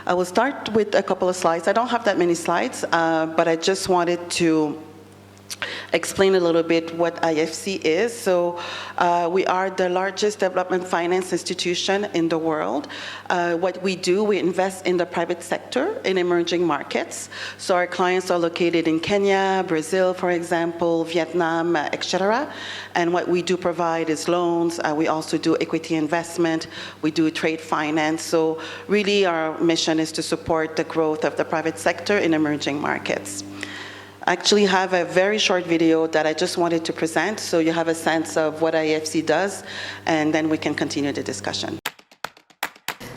I will start with a couple of slides. I don't have that many slides, but I just wanted to explain a little bit what IFC is. So we are the largest development finance institution in the world. What we do, we invest in the private sector in emerging markets. So our clients are located in Kenya, Brazil, for example, Vietnam, etc. And what we do provide is loans. We also do equity investment. We do trade finance. So really our mission is to support the growth of the private sector in emerging markets. I actually have a very short video that I just wanted to present so you have a sense of what IFC does, and then we can continue the discussion.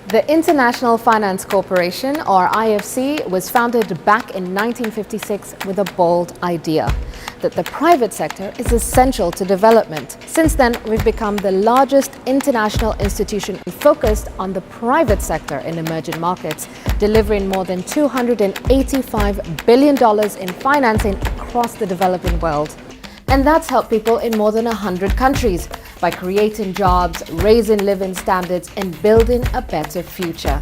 The International Finance Corporation, or IFC, was founded back in 1956 with a bold idea that the private sector is essential to development. Since then, we've become the largest international institution focused on the private sector in emerging markets, delivering more than $285 billion in financing across the developing world. And that's helped people in more than 100 countries by creating jobs, raising living standards, and building a better future.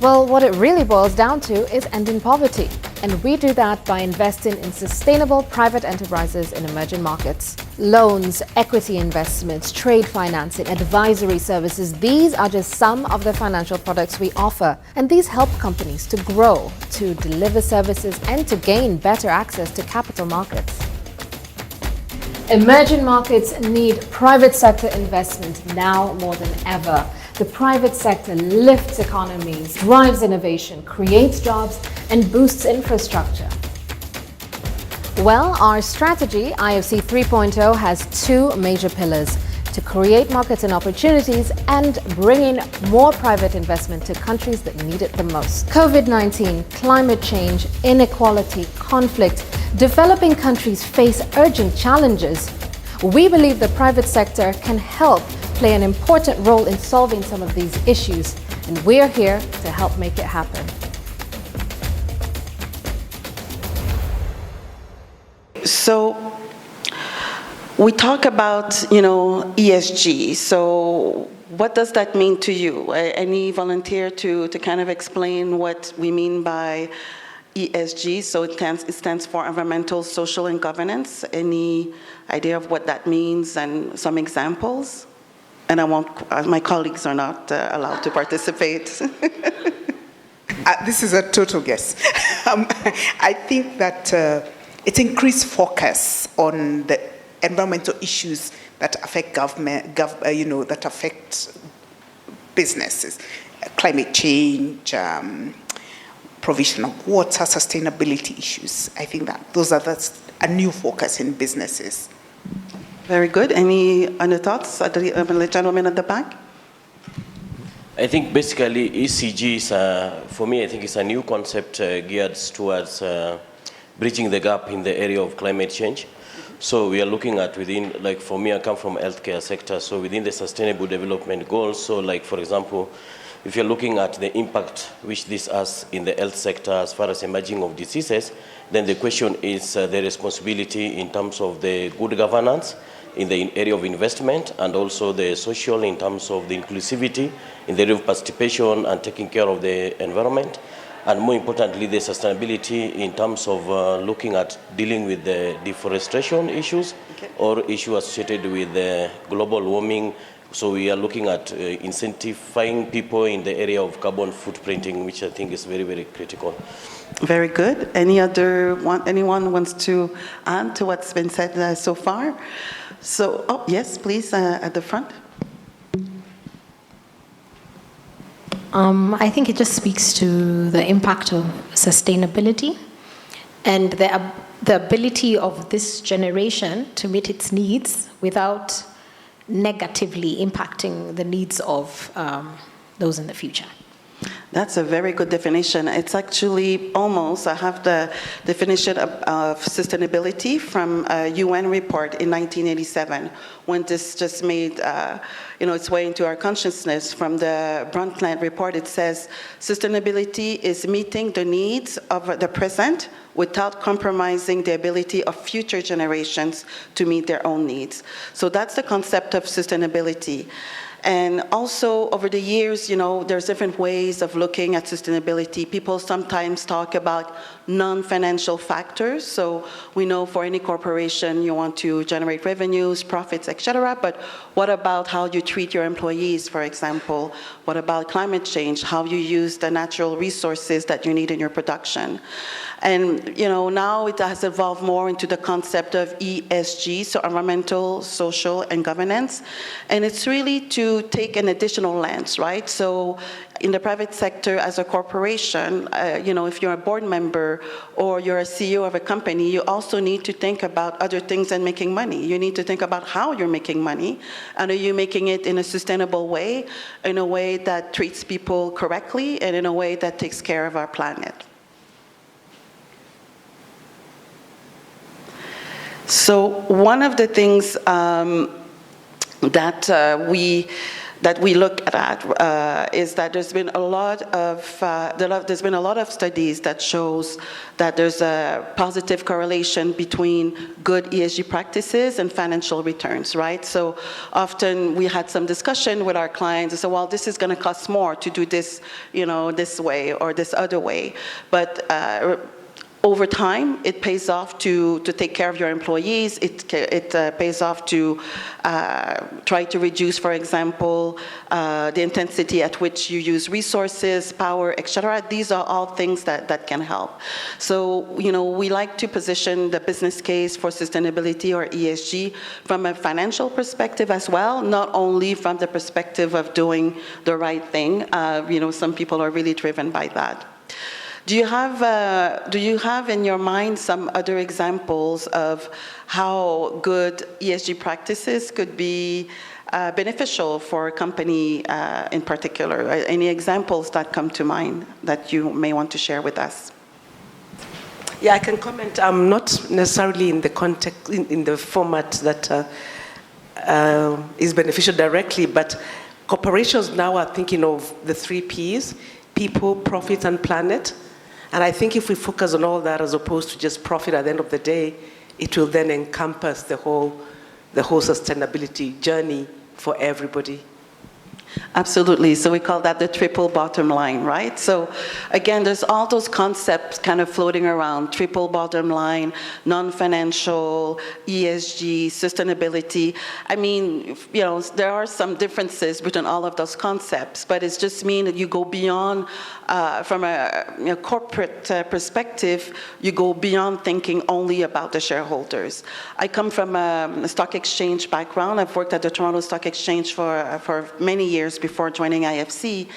Well, what it really boils down to is ending poverty. And we do that by investing in sustainable private enterprises in emerging markets. Loans, equity investments, trade financing, advisory services, these are just some of the financial products we offer. And these help companies to grow, to deliver services, and to gain better access to capital markets. Emerging markets need private sector investment now more than ever. The private sector lifts economies, drives innovation, creates jobs, and boosts infrastructure. Well, our strategy, IFC 3.0, has two major pillars: to create markets and opportunities and bring in more private investment to countries that need it the most. COVID-19, climate change, inequality, conflict, developing countries face urgent challenges. We believe the private sector can help play an important role in solving some of these issues, and we're here to help make it happen. So we talk about, ESG. So what does that mean to you? Any volunteer to kind of explain what we mean by ESG? So it stands for environmental, social, and governance. Any idea of what that means and some examples? And my colleagues are not allowed to participate. This is a total guess. I think that it's increased focus on the environmental issues that affect government, that affect businesses, climate change, provision of water, sustainability issues. I think that that's a new focus in businesses. Very good. Any other thoughts? The gentleman at the back. I think basically ESG is, for me, I think it's a new concept geared towards bridging the gap in the area of climate change. So we are looking at within, like for me, I come from healthcare sector, so within the sustainable development goals, so like for example, if you're looking at the impact which this has in the health sector as far as emerging of diseases, then the question is the responsibility in terms of the good governance in the area of investment, and also the social in terms of the inclusivity in the area of participation and taking care of the environment, and more importantly, the sustainability in terms of looking at dealing with the deforestation issues or issues associated with the global warming. So we are looking at incentivizing people in the area of carbon footprinting, which I think is very, very critical. Very good. Anyone wants to add to what's been said so far? So, yes, please, at the front. I think it just speaks to the impact of sustainability and the ability of this generation to meet its needs without negatively impacting the needs of those in the future. That's a very good definition. It's actually almost, I have the definition of sustainability from a UN report in 1987, when this just made its way into our consciousness. From the Brundtland report, it says, sustainability is meeting the needs of the present without compromising the ability of future generations to meet their own needs. So that's the concept of sustainability. And also, over the years, there's different ways of looking at sustainability. People sometimes talk about non-financial factors. So we know for any corporation, you want to generate revenues, profits, etc. But what about how you treat your employees, for example? What about climate change? How you use the natural resources that you need in your production? And now it has evolved more into the concept of ESG, so environmental, social, and governance. And it's really to take an additional lens, right? So in the private sector, as a corporation, if you're a board member or you're a CEO of a company, you also need to think about other things than making money. You need to think about how you're making money, and are you making it in a sustainable way, in a way that treats people correctly, and in a way that takes care of our planet. So one of the things that we look at is that there's been a lot of studies that shows that there's a positive correlation between good ESG practices and financial returns, right? So often we had some discussion with our clients and said, well, this is going to cost more to do this, this way or this other way, but over time, it pays off to take care of your employees. It pays off to try to reduce, for example, the intensity at which you use resources, power, etc. These are all things that can help. So, we like to position the business case for sustainability or ESG from a financial perspective as well, not only from the perspective of doing the right thing. Some people are really driven by that. Do you have in your mind some other examples of how good ESG practices could be beneficial for a company in particular? Any examples that come to mind that you may want to share with us? Yeah, I can comment. Not necessarily in the context, in the format that is beneficial directly, but corporations now are thinking of the 3 Ps: people, profit, and planet. And I think if we focus on all that as opposed to just profit at the end of the day, it will then encompass the whole sustainability journey for everybody. Absolutely. So we call that the triple bottom line, right? So again, there's all those concepts kind of floating around: triple bottom line, non-financial, ESG, sustainability. I mean, there are some differences between all of those concepts, but it's just mean that you go beyond, from a corporate perspective, you go beyond thinking only about the shareholders. I come from a stock exchange background. I've worked at the Toronto Stock Exchange for many years before joining IFC.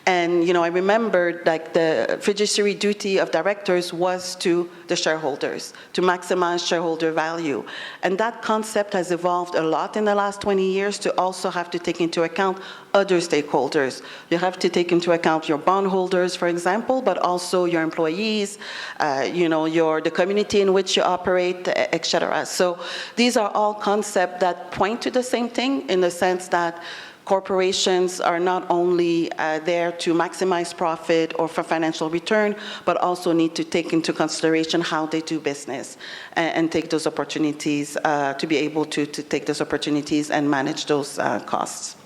And, I remembered the fiduciary duty of directors was to the shareholders, to maximize shareholder value. And that concept has evolved a lot in the last 20 years to also have to take into account other stakeholders. You have to take into account your bondholders, for example, but also your employees, the community in which you operate, etc. So these are all concepts that point to the same thing, in the sense that corporations are not only there to maximize profit or for financial return, but also need to take into consideration how they do business and take those opportunities, to be able to take those opportunities and manage those costs.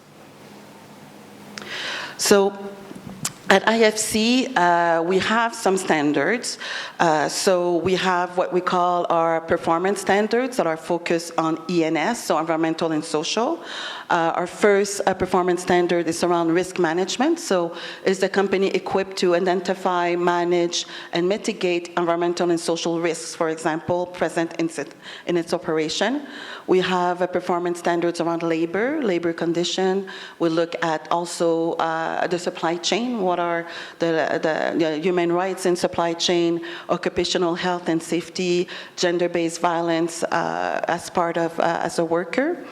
So at IFC, we have some standards. So we have what we call our performance standards that are focused on ENS, so environmental and social. Our first performance standard is around risk management. So is the company equipped to identify, manage, and mitigate environmental and social risks, for example, present in its operation? We have performance standards around labor condition. We look at also the supply chain. What are the human rights in supply chain, occupational health and safety, gender-based violence as part of as a worker.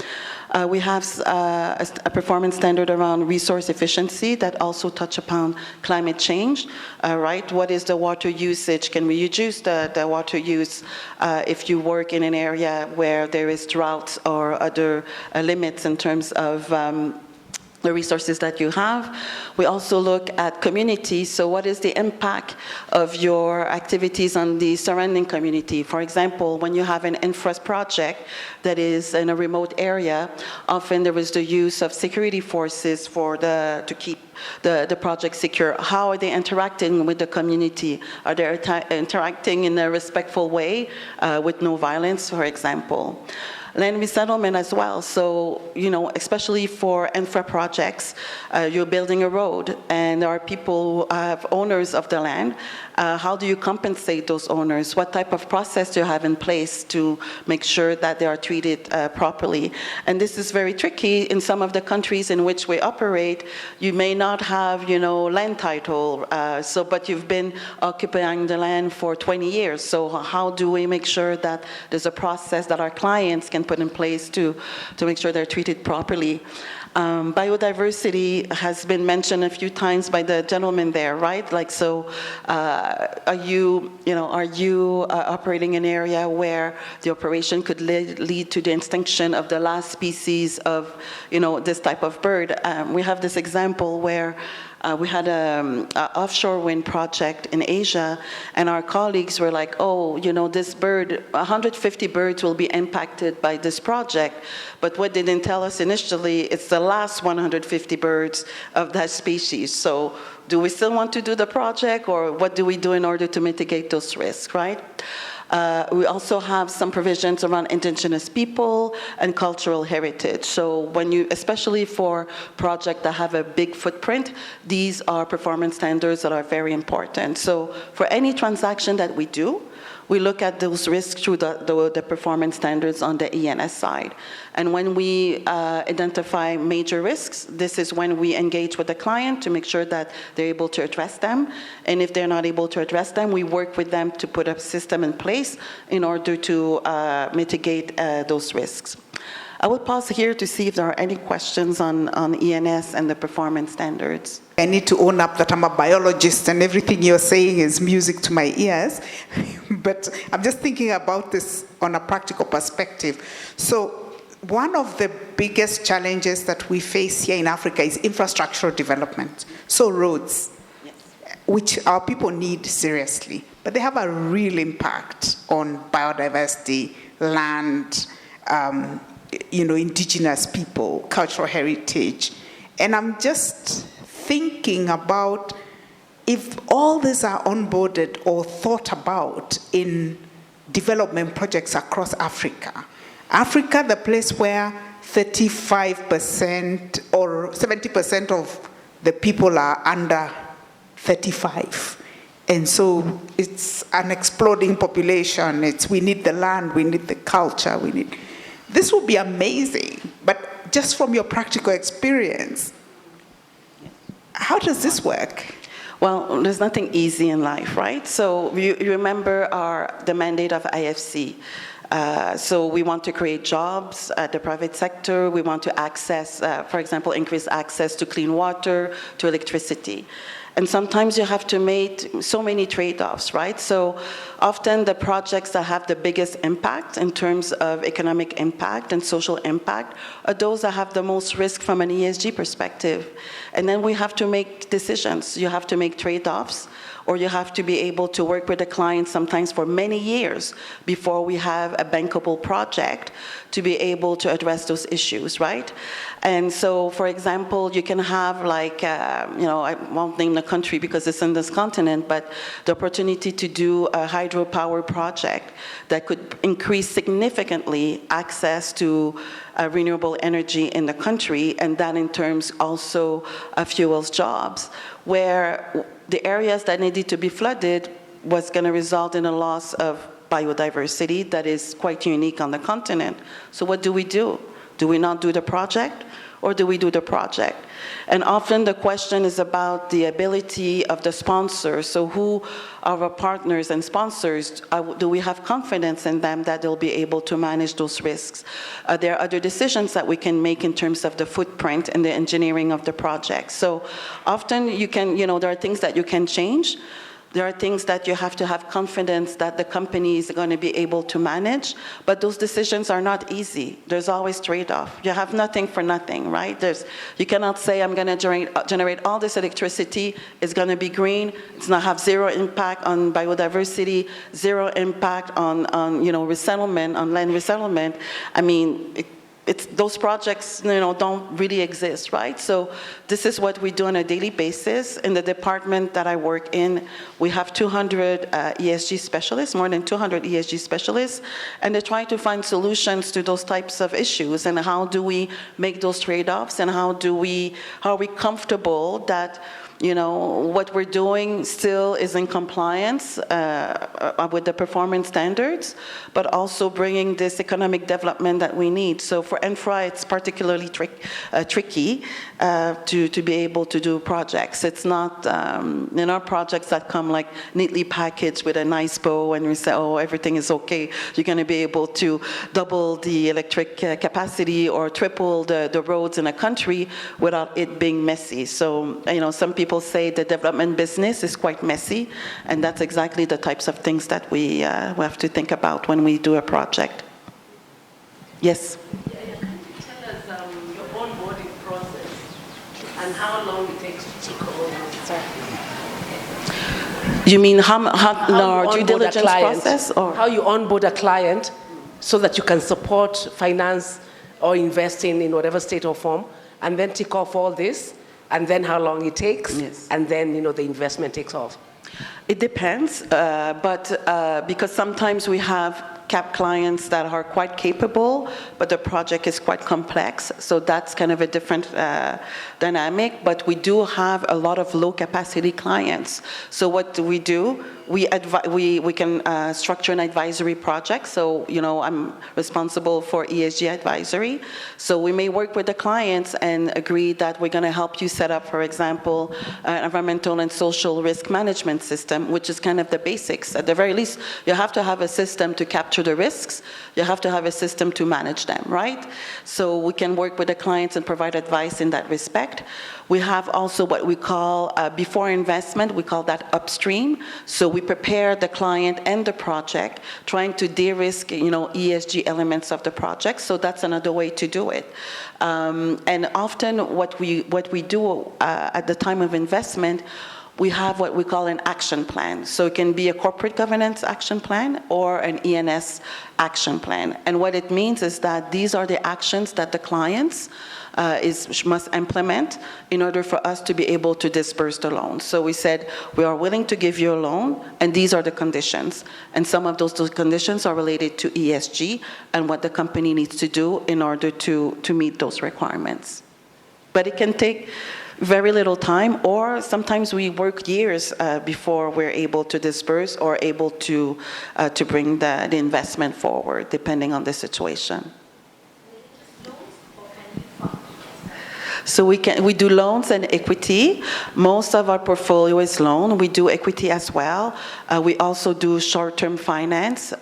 We have a performance standard around resource efficiency that also touch upon climate change, right? What is the water usage? Can we reduce the water use if you work in an area where there is drought or other limits in terms of the resources that you have. We also look at community. So what is the impact of your activities on the surrounding community? For example, when you have an infra project that is in a remote area, often there is the use of security forces to keep the project secure. How are they interacting with the community? Are they interacting in a respectful way with no violence, for example? Land resettlement as well. So, especially for infra projects, you're building a road and there are people who have owners of the land. How do you compensate those owners? What type of process do you have in place to make sure that they are treated properly? And this is very tricky. In some of the countries in which we operate, you may not have, land title, but you've been occupying the land for 20 years. So how do we make sure that there's a process that our clients can put in place to make sure they're treated properly? Biodiversity has been mentioned a few times by the gentleman there, right? Are you operating in an area where the operation could lead to the extinction of the last species of, this type of bird? We have this example where we had an offshore wind project in Asia, and our colleagues were like, this bird, 150 birds will be impacted by this project. But what they didn't tell us initially, it's the last 150 birds of that species. So do we still want to do the project, or what do we do in order to mitigate those risks, right? We also have some provisions around indigenous people and cultural heritage. So especially for projects that have a big footprint, these are performance standards that are very important. So for any transaction that we do, we look at those risks through the performance standards on the ENS side. And when we identify major risks, this is when we engage with the client to make sure that they're able to address them. And if they're not able to address them, we work with them to put a system in place in order to mitigate those risks. I will pause here to see if there are any questions on ENS and the performance standards. I need to own up that I'm a biologist and everything you're saying is music to my ears. But I'm just thinking about this on a practical perspective. So one of the biggest challenges that we face here in Africa is infrastructural development. So roads, yes, which our people need seriously, but they have a real impact on biodiversity, land, indigenous people, cultural heritage. And I'm just thinking about if all these are onboarded or thought about in development projects across Africa. Africa, the place where 35% or 70% of the people are under 35. And so it's an exploding population. We need the land, we need the culture, this would be amazing, but just from your practical experience, how does this work? Well, there's nothing easy in life, right? So you remember the mandate of IFC. So we want to create jobs at the private sector. We want to access, for example, increase access to clean water, to electricity. And sometimes you have to make so many trade-offs, right? So often the projects that have the biggest impact in terms of economic impact and social impact are those that have the most risk from an ESG perspective. And then we have to make decisions. You have to make trade-offs, or you have to be able to work with the client sometimes for many years before we have a bankable project to be able to address those issues, right? And so, for example, you can have I won't name the country because it's in this continent, but the opportunity to do a hydropower project that could increase significantly access to renewable energy in the country, and that in terms also fuels jobs, where the areas that needed to be flooded was going to result in a loss of biodiversity that is quite unique on the continent. So what do we do? Do we not do the project, or do we do the project? And often the question is about the ability of the sponsor. So who are our partners and sponsors? Do we have confidence in them that they'll be able to manage those risks? There are other decisions that we can make in terms of the footprint and the engineering of the project. So often you can, there are things that you can change, There are things that you have to have confidence that the company is going to be able to manage, but those decisions are not easy. There's always trade-off. You have nothing for nothing, right? You cannot say, I'm going to generate all this electricity, it's going to be green, it's going to have zero impact on biodiversity, zero impact on resettlement, on land resettlement. I mean, those projects, don't really exist, right? So this is what we do on a daily basis. In the department that I work in, we have 200 ESG specialists, more than 200 ESG specialists, and they're trying to find solutions to those types of issues. And how do we make those trade-offs? And how are we comfortable that what we're doing still is in compliance with the performance standards, but also bringing this economic development that we need. So for infra, it's particularly tricky to be able to do projects. It's not, projects that come like neatly packaged with a nice bow and we say, oh, everything is okay. You're going to be able to double the electric capacity or triple the roads in a country without it being messy. So, some people say the development business is quite messy, and that's exactly the types of things that we have to think about when we do a project. Yes? Can you tell us your onboarding process and how long it takes to take over? Sorry. You mean how due diligence process? Or? How you onboard a client so that you can support, finance, or invest in whatever state or form, and then tick off all this? And then how long it takes, yes. And then the investment takes off. It depends, but because sometimes we have clients that are quite capable, but the project is quite complex, so that's kind of a different dynamic. But we do have a lot of low capacity clients. So what do? We can structure an advisory project. So, I'm responsible for ESG advisory. So we may work with the clients and agree that we're going to help you set up, for example, an environmental and social risk management system, which is kind of the basics. At the very least, you have to have a system to capture the risks. You have to have a system to manage them, right? So we can work with the clients and provide advice in that respect. We have also what we call, before investment, we call that upstream. So we prepare the client and the project, trying to de-risk, ESG elements of the project. So that's another way to do it. And often what we do at the time of investment, we have what we call an action plan. So it can be a corporate governance action plan or an ENS action plan. And what it means is that these are the actions that the clients must implement in order for us to be able to disperse the loan. So we said, we are willing to give you a loan, and these are the conditions. And some of those conditions are related to ESG and what the company needs to do in order to meet those requirements. But it can take very little time, or sometimes we work years before we're able to disperse or able to bring the investment forward, depending on the situation. So we do loans and equity. Most of our portfolio is loan. We do equity as well. We also do short-term finance,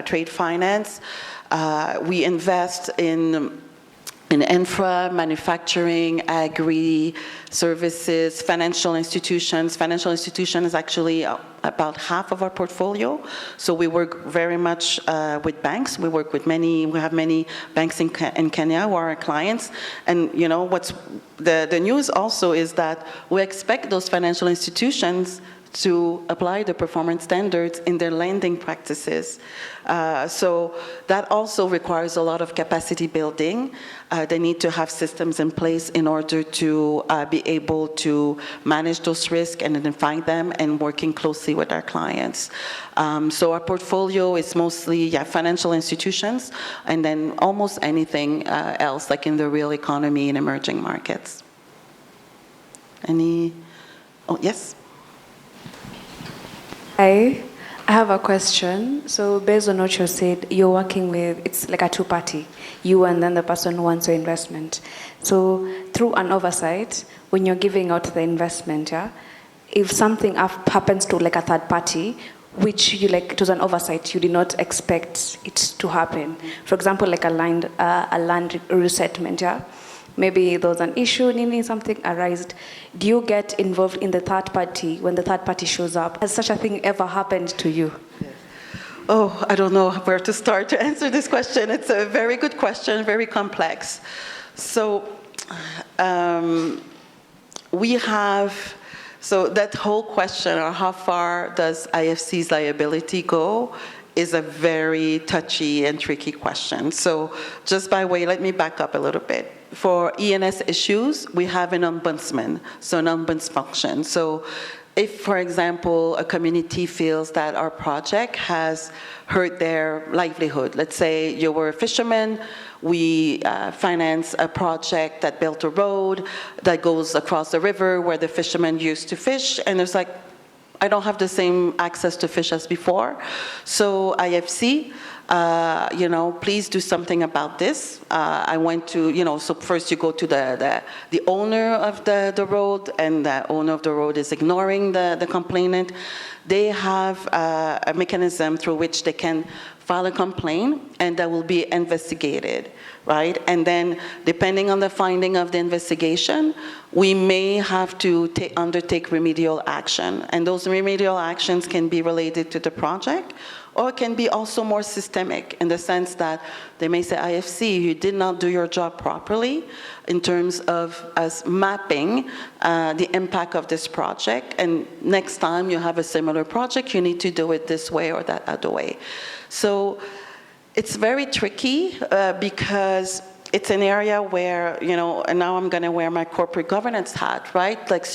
trade finance. We invest in infra, manufacturing, agri, services, financial institutions. Financial institution is actually about half of our portfolio. So we work very much with banks. We have many banks in Kenya who are our clients. And what's the news also is that we expect those financial institutions to apply the performance standards in their lending practices. So that also requires a lot of capacity building. They need to have systems in place in order to be able to manage those risks and identify them and working closely with our clients. So our portfolio is mostly financial institutions and then almost anything else like in the real economy and emerging markets. Yes? Hi, I have a question. So based on what you said, you're working with, it's like a two-party, you and then the person who wants your investment. So through an oversight, when you're giving out the investment, if something happens to like a third party, which it was an oversight, you did not expect it to happen. For example, like a land resettlement, maybe there was an issue, something arose. Do you get involved in the third party when the third party shows up? Has such a thing ever happened to you? Oh, I don't know where to start to answer this question. It's a very good question, very complex. So so that whole question, or how far does IFC's liability go, is a very touchy and tricky question. So just by way, let me back up a little bit. For ENS issues, we have an ombudsman, so an ombuds function. So if, for example, a community feels that our project has hurt their livelihood, let's say you were a fisherman, we finance a project that built a road that goes across the river where the fishermen used to fish, and it's like, I don't have the same access to fish as before. So IFC, please do something about this. I went to, so first you go to the owner of the road, and the owner of the road is ignoring the complainant. They have a mechanism through which they can file a complaint, and that will be investigated, right? And then, depending on the finding of the investigation, we may have to undertake remedial action. And those remedial actions can be related to the project, or can be also more systemic in the sense that they may say, IFC, you did not do your job properly in terms of us mapping the impact of this project, and next time you have a similar project, you need to do it this way or that other way. So it's very tricky because it's an area where, and now I'm going to wear my corporate governance hat, right? Like,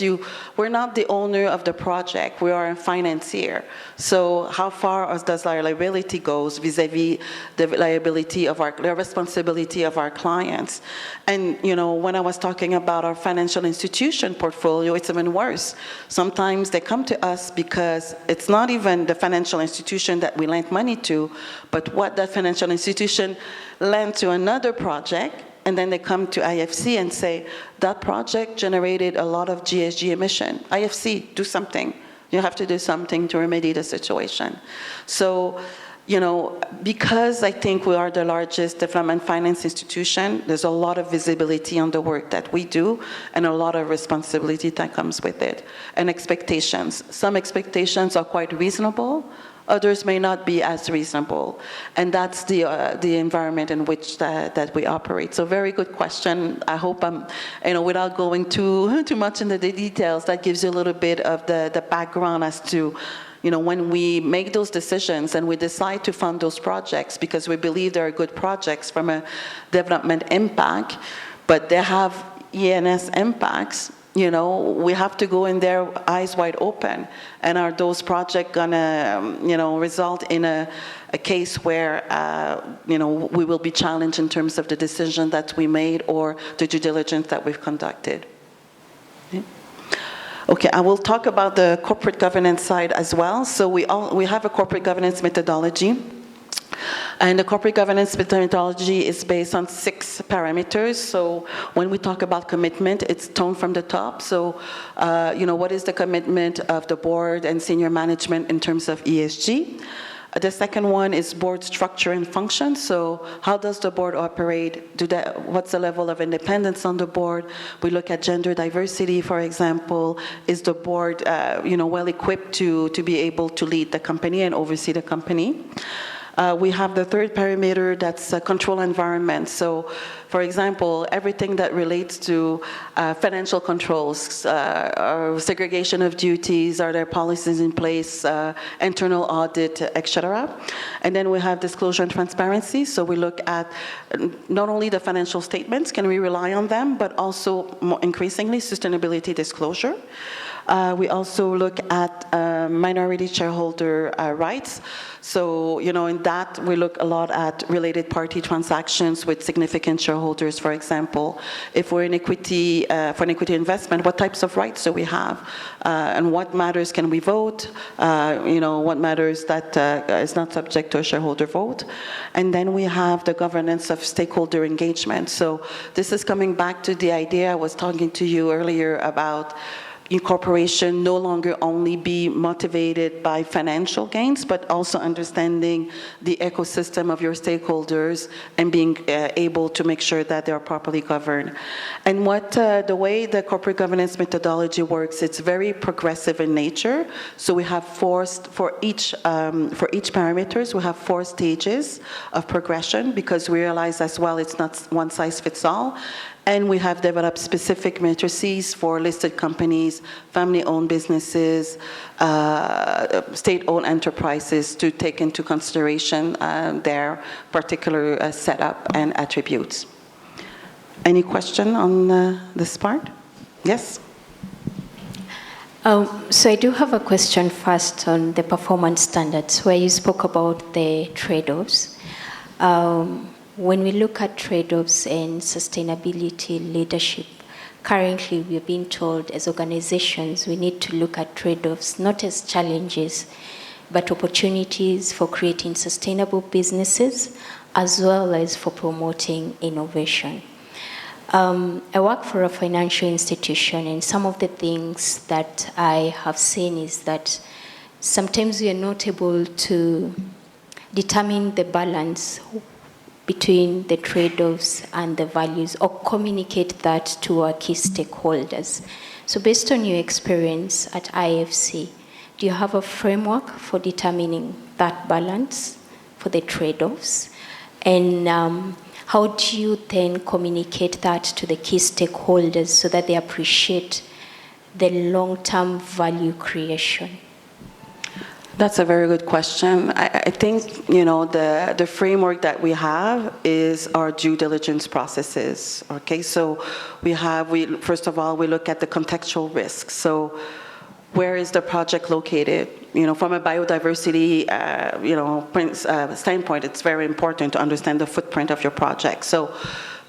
we're not the owner of the project. We are a financier. So how far does our liability goes vis-a-vis the liability of the responsibility of our clients? And, when I was talking about our financial institution portfolio, it's even worse. Sometimes they come to us because it's not even the financial institution that we lent money to, but what that financial institution lent to another project, and then they come to IFC and say, that project generated a lot of GHG emission. IFC, do something. You have to do something to remedy the situation. So, because I think we are the largest development finance institution, there's a lot of visibility on the work that we do, and a lot of responsibility that comes with it, and expectations. Some expectations are quite reasonable, others may not be as reasonable, and that's the environment in which that we operate. So very good question. I hope I'm, without going too much into the details, that gives you a little bit of the background as to, when we make those decisions and we decide to fund those projects because we believe they are good projects from a development impact, but they have ENS impacts. We have to go in there eyes wide open. And are those projects gonna, result in a case where, we will be challenged in terms of the decision that we made or the due diligence that we've conducted? Yeah. Okay, I will talk about the corporate governance side as well. So we have a corporate governance methodology. And the corporate governance methodology is based on 6 parameters. So when we talk about commitment, it's tone from the top. So, what is the commitment of the board and senior management in terms of ESG? The second one is board structure and function. So how does the board operate? What's the level of independence on the board? We look at gender diversity, for example. Is the board, well equipped to be able to lead the company and oversee the company? We have the third parameter, that's control environment. So, for example, everything that relates to financial controls, segregation of duties, are there policies in place, internal audit, etc. And then we have disclosure and transparency. So we look at not only the financial statements, can we rely on them, but also more increasingly sustainability disclosure. We also look at minority shareholder rights. So, in that, we look a lot at related party transactions with significant shareholders, for example. If we're in equity, for an equity investment, what types of rights do we have? And what matters can we vote? What matters that is not subject to a shareholder vote? And then we have the governance of stakeholder engagement. So this is coming back to the idea I was talking to you earlier about incorporation no longer only be motivated by financial gains, but also understanding the ecosystem of your stakeholders and being able to make sure that they are properly governed. And the way the corporate governance methodology works, it's very progressive in nature. So we have for each parameters, we have 4 stages of progression, because we realize as well it's not one size fits all. And we have developed specific matrices for listed companies, family-owned businesses, state-owned enterprises, to take into consideration their particular setup and attributes. Any question on this part? Yes? So I do have a question first on the performance standards, where you spoke about the trade-offs. When we look at trade-offs and sustainability leadership, currently we're being told as organizations we need to look at trade-offs not as challenges, but opportunities for creating sustainable businesses, as well as for promoting innovation. I work for a financial institution, and some of the things that I have seen is that sometimes we are not able to determine the balance between the trade-offs and the values, or communicate that to our key stakeholders. So based on your experience at IFC, do you have a framework for determining that balance for the trade-offs? And how do you then communicate that to the key stakeholders so that they appreciate the long-term value creation? That's a very good question. I think, the framework that we have is our due diligence processes. Okay, so first of all, we look at the contextual risk. So where is the project located? From a biodiversity, standpoint, it's very important to understand the footprint of your project. So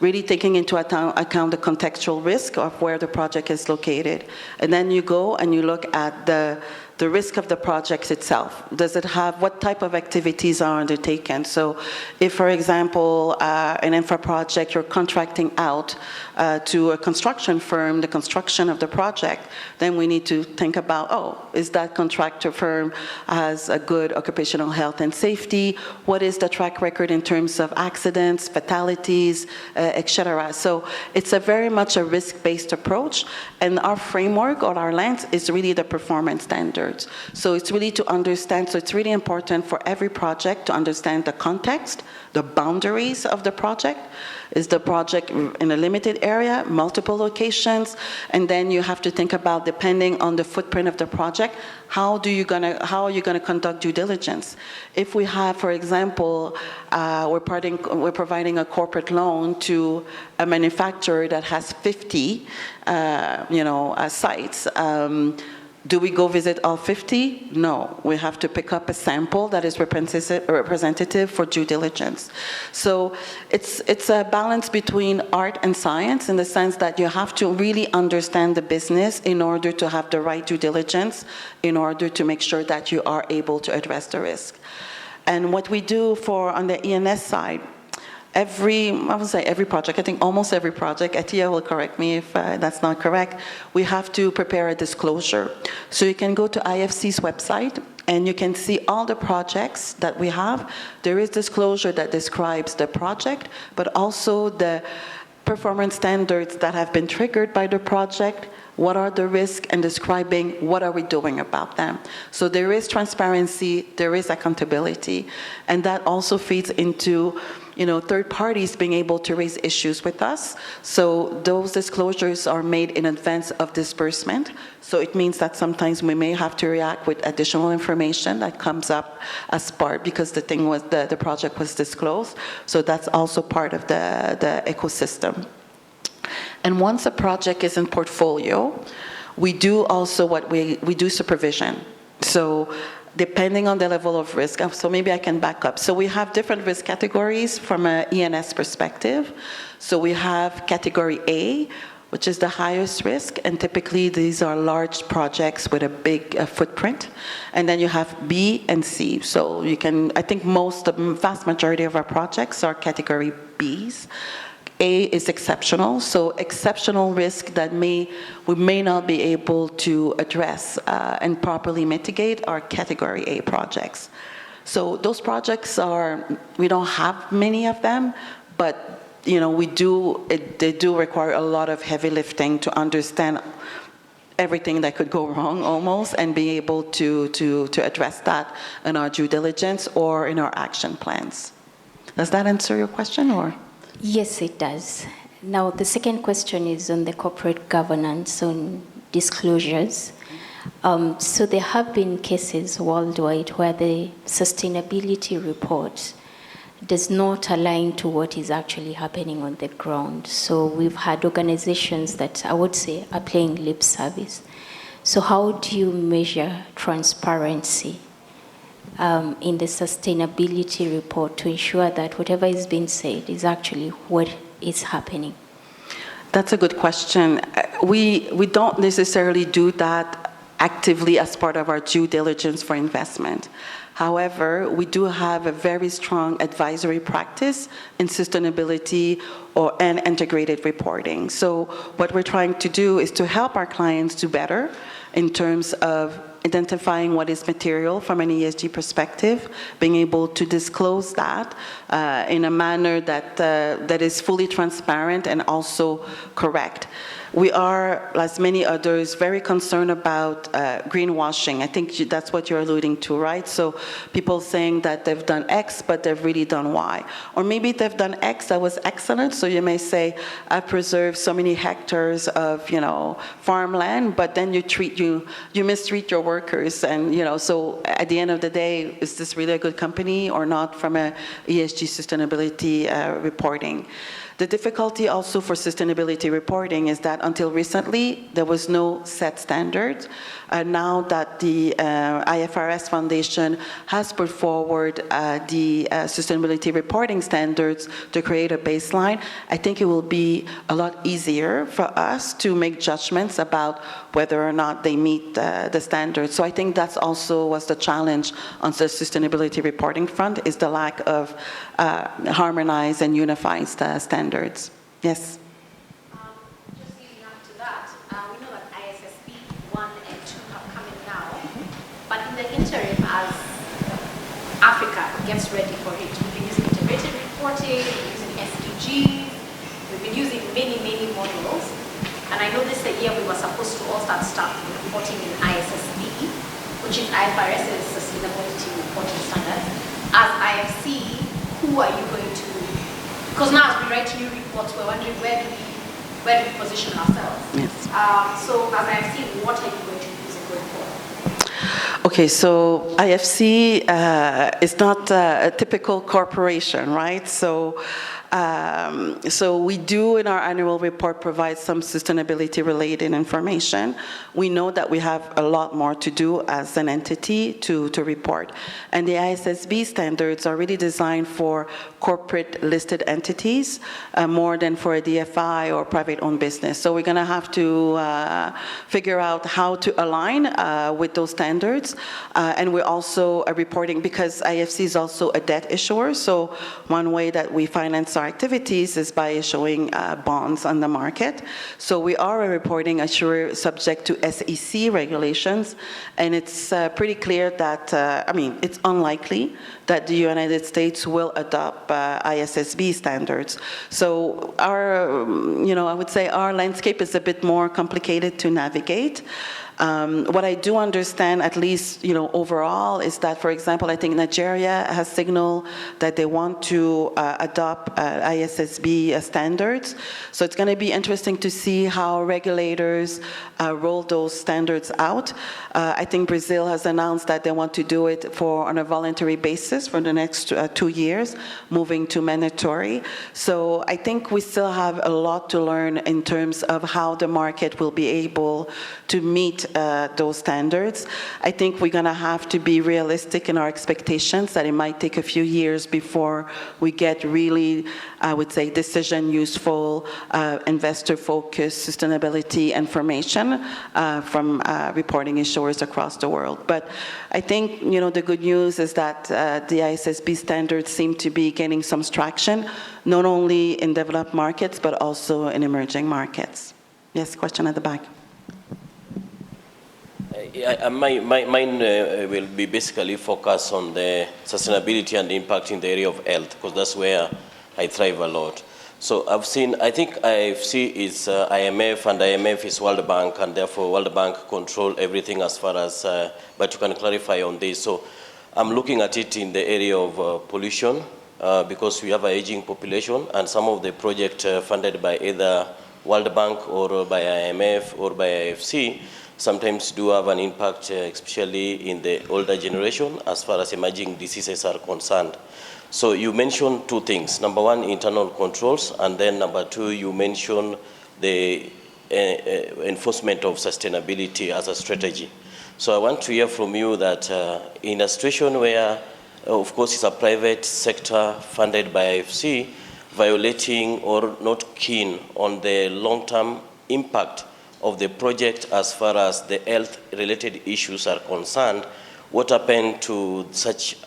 really taking into account the contextual risk of where the project is located. And then you go and you look at the risk of the project itself. Does it have, what type of activities are undertaken? So if, for example, an infra project, you're contracting out to a construction firm, the construction of the project, then we need to think about, is that contractor firm has a good occupational health and safety? What is the track record in terms of accidents, fatalities, et cetera? So it's very much a risk-based approach, and our framework or our lens is really the performance standard. So it's really to understand, so it's really important for every project to understand the context, the boundaries of the project. Is the project in a limited area, multiple locations? And then you have to think about, depending on the footprint of the project, how are you gonna conduct due diligence? If we have, for example, we're providing a corporate loan to a manufacturer that has 50, sites. Do we go visit all 50? No. We have to pick up a sample that is representative for due diligence. So it's a balance between art and science, in the sense that you have to really understand the business in order to have the right due diligence, in order to make sure that you are able to address the risk. And what we do on the ENS side, every project, I think almost every project, Atia will correct me if that's not correct, we have to prepare a disclosure. So you can go to IFC's website and you can see all the projects that we have. There is disclosure that describes the project, but also the performance standards that have been triggered by the project, what are the risks, and describing what are we doing about them. So there is transparency, there is accountability, and that also feeds into third parties being able to raise issues with us. So those disclosures are made in advance of disbursement. So it means that sometimes we may have to react with additional information that comes up as part, because the project was disclosed. So that's also part of the ecosystem. And once a project is in portfolio, we do also we do supervision. So depending on the level of risk, so maybe I can back up. So we have different risk categories from an ENS perspective. So we have category A, which is the highest risk, and typically these are large projects with a big footprint. And then you have B and C. So I think the vast majority of our projects are category Bs. A is exceptional, so exceptional risk that we may not be able to address and properly mitigate are category A projects. So those projects we don't have many of them, but they do require a lot of heavy lifting to understand everything that could go wrong almost and be able to address that in our due diligence or in our action plans. Does that answer your question, or? Yes, it does. Now, the second question is on the corporate governance, on disclosures. So there have been cases worldwide where the sustainability report does not align to what is actually happening on the ground. So we've had organizations that I would say are playing lip service. So how do you measure transparency in the sustainability report to ensure that whatever is being said is actually what is happening? That's a good question. We don't necessarily do that actively as part of our due diligence for investment. However, we do have a very strong advisory practice in sustainability and integrated reporting. So what we're trying to do is to help our clients do better in terms of identifying what is material from an ESG perspective, being able to disclose that in a manner that is fully transparent and also correct. We are, as many others, very concerned about greenwashing. I think that's what you're alluding to, right? So people saying that they've done X, but they've really done Y. Or maybe they've done X that was excellent, so you may say, I preserved so many hectares of, farmland, but then you mistreat your workers. And, so at the end of the day, is this really a good company or not from a ESG sustainability reporting? The difficulty also for sustainability reporting is that until recently, there was no set standard. Now that the IFRS Foundation has put forward the sustainability reporting standards to create a baseline, I think it will be a lot easier for us to make judgments about whether or not they meet the standards. So I think that's also was the challenge on the sustainability reporting front, is the lack of harmonized and unified standards. Yes? Just leading up to that, we know that ISSB 1 and 2 have come in now, but in the interim, as Africa gets ready for it, we've been using integrated reporting, we've been using SDGs, we've been using many, many models, and I know this is the year we were supposed to all start reporting in ISSB, which is IFRS's sustainability reporting standards. As IFC, who are you going to? Because now as we write new reports, we're wondering where do we position ourselves? Yes. So as IFC, what are you going to use it going forward? Okay, so IFC is not a typical corporation, right? So we do in our annual report provide some sustainability related information. We know that we have a lot more to do as an entity to report. And the ISSB standards are really designed for corporate listed entities more than for a DFI or private owned business. So we're going to have to figure out how to align with those standards. And we're also reporting, because IFC is also a debt issuer. So one way that we finance our activities is by issuing bonds on the market. So we are a reporting issuer subject to SEC regulations, and it's pretty clear that, it's unlikely that the United States will adopt ISSB standards. So I would say our landscape is a bit more complicated to navigate. What I do understand, at least overall, is that, for example, I think Nigeria has signaled that they want to adopt ISSB standards. So it's going to be interesting to see how regulators roll those standards out. I think Brazil has announced that they want to do it on a voluntary basis for the next 2 years, moving to mandatory. So I think we still have a lot to learn in terms of how the market will be able to meet those standards. I think we're going to have to be realistic in our expectations that it might take a few years before we get really I would say, decision useful, investor-focused sustainability information from reporting issuers across the world. But I think, the good news is that the ISSB standards seem to be gaining some traction, not only in developed markets, but also in emerging markets. Yes, question at the back. Mine will be basically focused on the sustainability and impact in the area of health, because that's where I thrive a lot. So I think IFC is IMF, and IMF is World Bank, and therefore World Bank control everything as far as, but you can clarify on this. So I'm looking at it in the area of pollution, because we have an aging population, and some of the projects funded by either World Bank or by IMF or by IFC sometimes do have an impact, especially in the older generation, as far as emerging diseases are concerned. So you mentioned two things. Number one, internal controls, and then number two, you mentioned the enforcement of sustainability as a strategy. So I want to hear from you that in a situation where, of course, it's a private sector funded by IFC, violating or not keen on the long-term impact of the project as far as the health-related issues are concerned, what happened to such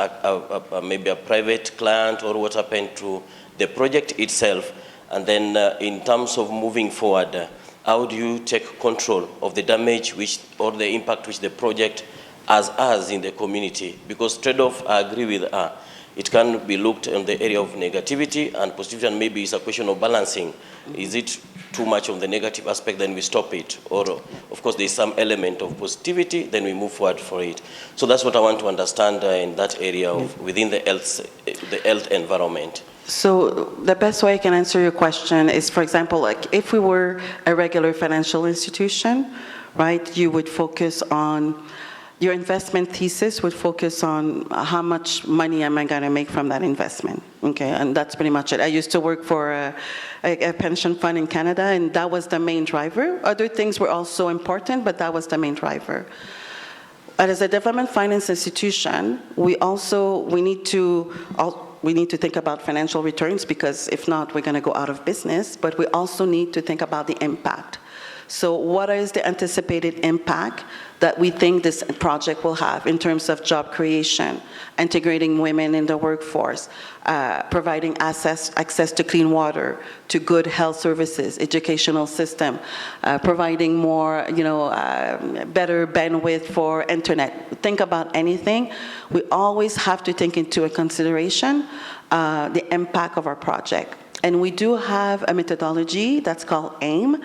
maybe a private client, or what happened to the project itself? And then in terms of moving forward, how do you take control of the damage or the impact which the project has in the community? Because trade-off, I agree with her. It can be looked in the area of negativity and positivity, and maybe it's a question of balancing. Is it too much of the negative aspect, then we stop it? Or, of course, there's some element of positivity, then we move forward for it. So that's what I want to understand in that area of within the health environment. So the best way I can answer your question is, for example, like if we were a regular financial institution, right, you would focus on, your investment thesis would focus on how much money am I going to make from that investment, okay? And that's pretty much it. I used to work for a pension fund in Canada, and that was the main driver. Other things were also important, but that was the main driver. But as a development finance institution, we need to think about financial returns, because if not, we're going to go out of business. But we also need to think about the impact. So what is the anticipated impact that we think this project will have in terms of job creation, integrating women in the workforce, providing access to clean water, to good health services, educational system, providing more, better bandwidth for internet. Think about anything. We always have to take into consideration the impact of our project. And we do have a methodology that's called AIM.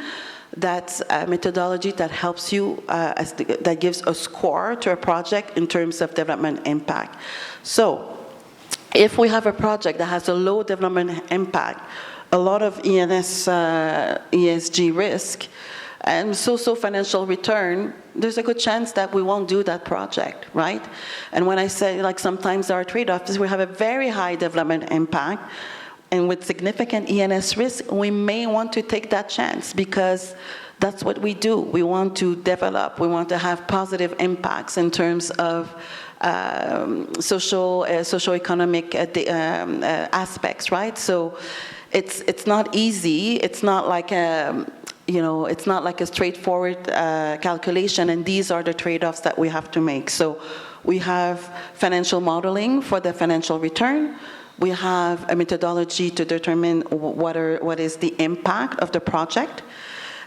That's a methodology that helps you, that gives a score to a project in terms of development impact. So if we have a project that has a low development impact, a lot of ESG risk, and so financial return, there's a good chance that we won't do that project, right? And when I say, like, sometimes there are trade-offs, we have a very high development impact, and with significant ENS risk, we may want to take that chance, because that's what we do. We want to develop. We want to have positive impacts in terms of socio-economic aspects, right? So it's not easy. It's not like it's not like a straightforward calculation, and these are the trade-offs that we have to make. So we have financial modeling for the financial return. We have a methodology to determine what is the impact of the project.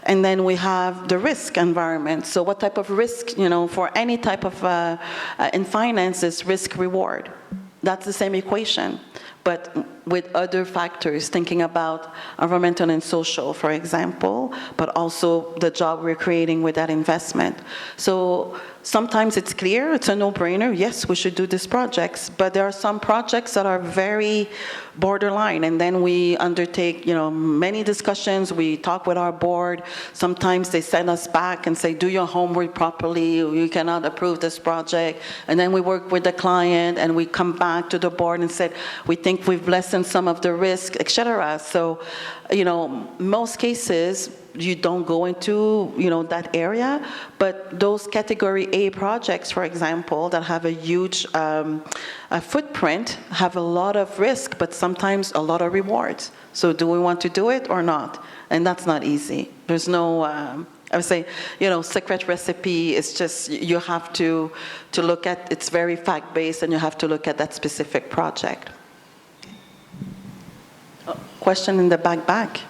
And then we have the risk environment. So what type of risk, for any type of, in finance, is risk reward. That's the same equation, but with other factors, thinking about environmental and social, for example, but also the job we're creating with that investment. So sometimes it's clear, it's a no-brainer, yes, we should do these projects, but there are some projects that are very borderline, and then we undertake, many discussions, we talk with our board, sometimes they send us back and say, do your homework properly, you cannot approve this project, and then we work with the client, and we come back to the board and said, we think we've lessened some of the risk, etc. So, most cases, you don't go into, that area. But those category A projects, for example, that have a huge footprint, have a lot of risk, but sometimes a lot of rewards. So do we want to do it or not? And that's not easy. There's no, I would say, secret recipe. It's just, you have to look at, it's very fact-based, and you have to look at that specific project. Question in the back.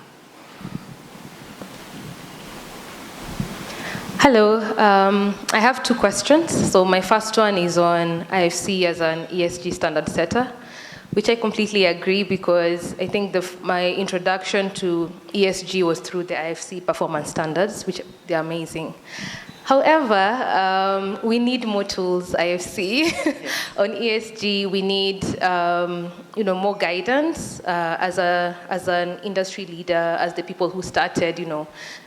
Hello, I have two questions. So my first one is on IFC as an ESG standard setter, which I completely agree, because I think my introduction to ESG was through the IFC performance standards, which they're amazing. However, we need more tools, IFC. On ESG, we need more guidance as an industry leader, as the people who started,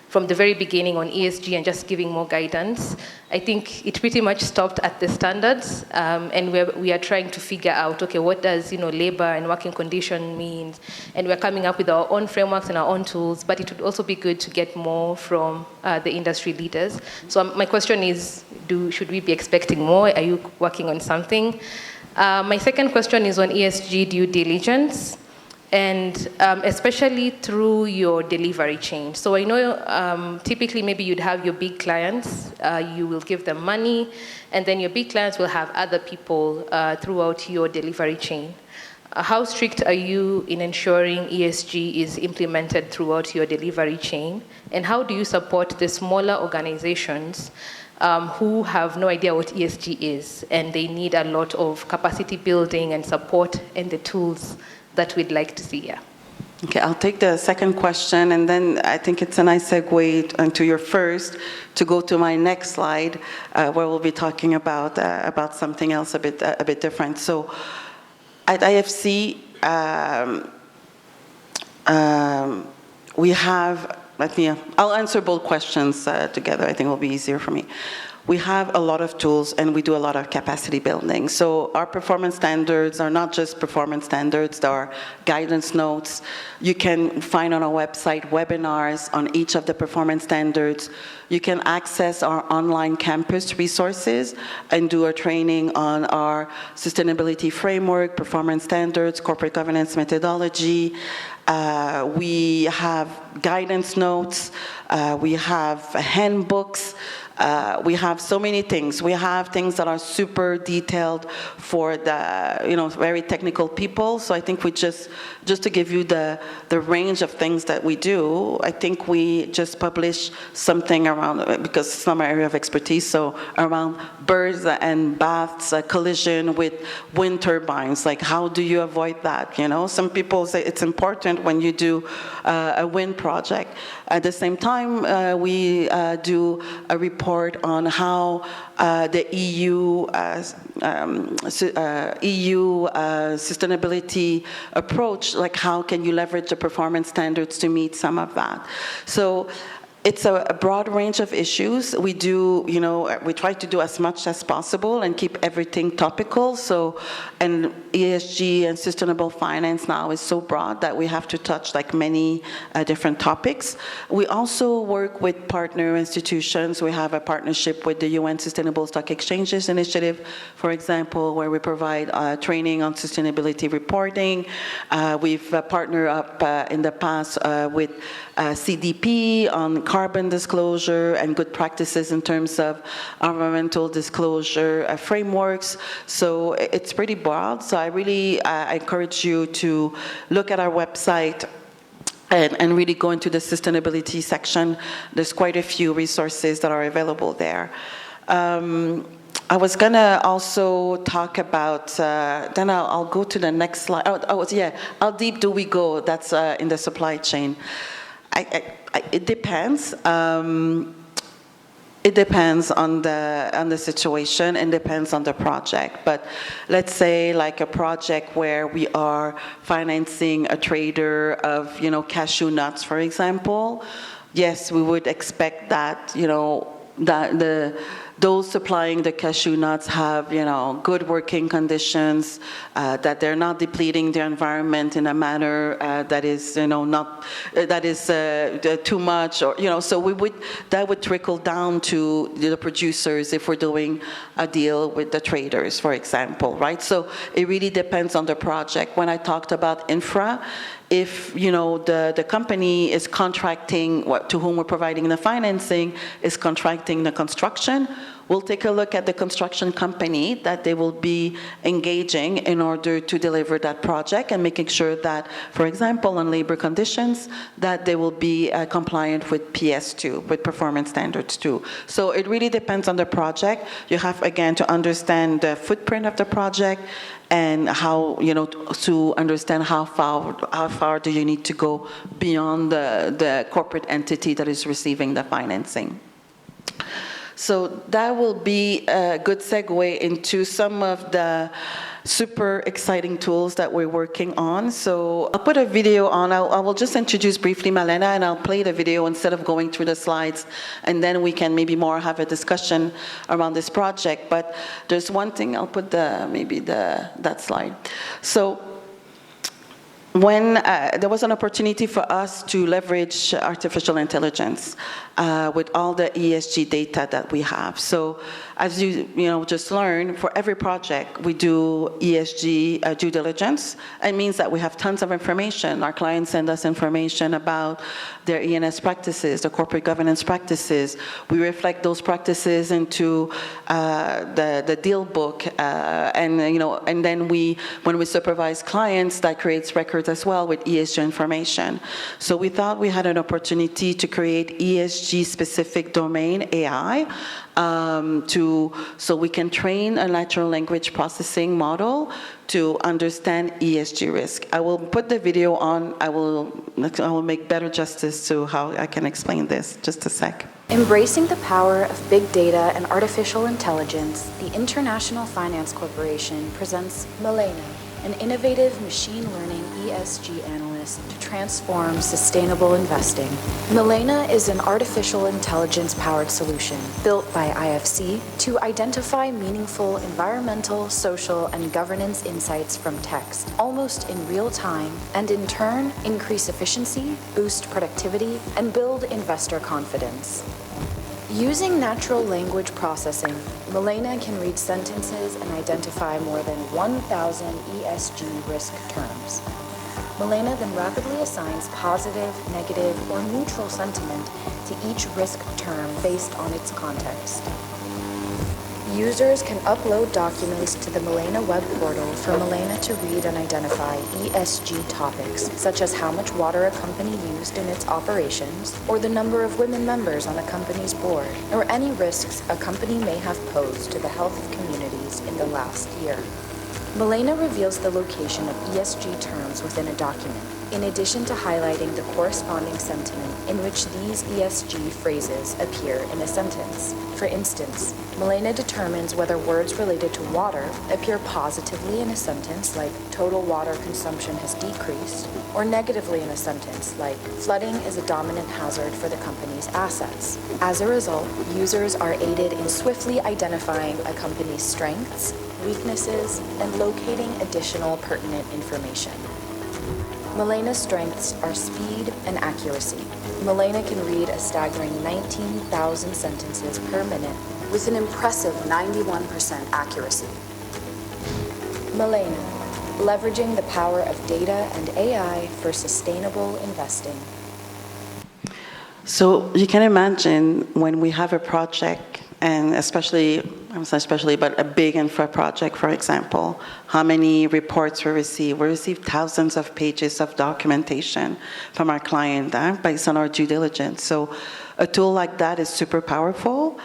from the very beginning on ESG and just giving more guidance. I think it pretty much stopped at the standards, and we are trying to figure out, okay, what does labor and working condition means? And we're coming up with our own frameworks and our own tools, but it would also be good to get more from the industry leaders. So my question is, should we be expecting more? Are you working on something? My second question is on ESG due diligence, and especially through your delivery chain. So I know typically maybe you'd have your big clients, you will give them money, and then your big clients will have other people throughout your delivery chain. How strict are you in ensuring ESG is implemented throughout your delivery chain? And how do you support the smaller organizations who have no idea what ESG is, and they need a lot of capacity building and support and the tools that we'd like to see here? Okay, I'll take the second question, and then I think it's a nice segue into your first to go to my next slide, where we'll be talking about something else a bit different. So, at IFC, we have. I'll answer both questions together. I think it will be easier for me. We have a lot of tools, and we do a lot of capacity building. So our performance standards are not just performance standards, there are guidance notes. You can find on our website webinars on each of the performance standards. You can access our online campus resources and do a training on our sustainability framework, performance standards, corporate governance methodology. We have guidance notes. We have handbooks. We have so many things. We have things that are super detailed for the very technical people. So I think we just to give you the range of things that we do, I think we just published something around, because it's not my area of expertise, so around birds and baths collision with wind turbines. Like, how do you avoid that? Some people say it's important when you do a wind project. At the same time, we do a report on how the EU sustainability approach, like how can you leverage the performance standards to meet some of that. So it's a broad range of issues. We do, we try to do as much as possible and keep everything topical. So, and ESG and sustainable finance now is so broad that we have to touch like many different topics. We also work with partner institutions. We have a partnership with the UN Sustainable Stock Exchanges Initiative, for example, where we provide training on sustainability reporting. We've partnered up in the past with CDP on carbon disclosure and good practices in terms of environmental disclosure frameworks. So it's pretty broad. So I really encourage you to look at our website and really go into the sustainability section. There's quite a few resources that are available there. I was gonna also talk about, then I'll go to the next slide. How deep do we go? That's in the supply chain. It depends. It depends on the situation and depends on the project. But let's say like a project where we are financing a trader of cashew nuts, for example. Yes, we would expect that that those supplying the cashew nuts have, good working conditions, that they're not depleting their environment in a manner that is, not that is too much, or so that would trickle down to the producers if we're doing a deal with the traders, for example, right? So it really depends on the project. When I talked about infra, if the company is contracting, to whom we're providing the financing, is contracting the construction, we'll take a look at the construction company that they will be engaging in order to deliver that project, and making sure that, for example, on labor conditions, that they will be compliant with PS2, with performance standards 2. So it really depends on the project. You have, again, to understand the footprint of the project, and how, to understand how far do you need to go beyond the corporate entity that is receiving the financing. So that will be a good segue into some of the super exciting tools that we're working on. So I'll put a video on. I will just introduce briefly Malena, and I'll play the video instead of going through the slides, and then we can maybe more have a discussion around this project. But there's one thing, I'll put that slide. So when there was an opportunity for us to leverage artificial intelligence with all the ESG data that we have. So as you just learned, for every project we do ESG due diligence. It means that we have tons of information. Our clients send us information about their E&S practices, their corporate governance practices. We reflect those practices into the deal book, and then when we supervise clients, that creates records as well with ESG information. So we thought we had an opportunity to create ESG-specific domain AI, so we can train a natural language processing model to understand ESG risk. I will put the video on. I will make better justice to how I can explain this. Just a sec. Embracing the power of big data and artificial intelligence, the International Finance Corporation presents Malena, an innovative machine learning ESG analyst to transform sustainable investing. Malena is an artificial intelligence-powered solution built by IFC to identify meaningful environmental, social, and governance insights from text, almost in real time, and in turn, increase efficiency, boost productivity, and build investor confidence. Using natural language processing, Malena can read sentences and identify more than 1,000 ESG risk terms. Malena then rapidly assigns positive, negative, or neutral sentiment to each risk term based on its context. Users can upload documents to the Malena web portal for Malena to read and identify ESG topics, such as how much water a company used in its operations, or the number of women members on a company's board, or any risks a company may have posed to the health of communities in the last year. Malena reveals the location of ESG terms within a document, in addition to highlighting the corresponding sentiment in which these ESG phrases appear in a sentence. For instance, Malena determines whether words related to water appear positively in a sentence like total water consumption has decreased, or negatively in a sentence like flooding is a dominant hazard for the company's assets. As a result, users are aided in swiftly identifying a company's strengths, weaknesses, and locating additional pertinent information. Malena's strengths are speed and accuracy. Malena can read a staggering 19,000 sentences per minute with an impressive 91% accuracy. Malena, leveraging the power of data and AI for sustainable investing. So you can imagine when we have a project, and but a big infra project, for example, how many reports we receive. We receive thousands of pages of documentation from our client based on our due diligence. So a tool like that is super powerful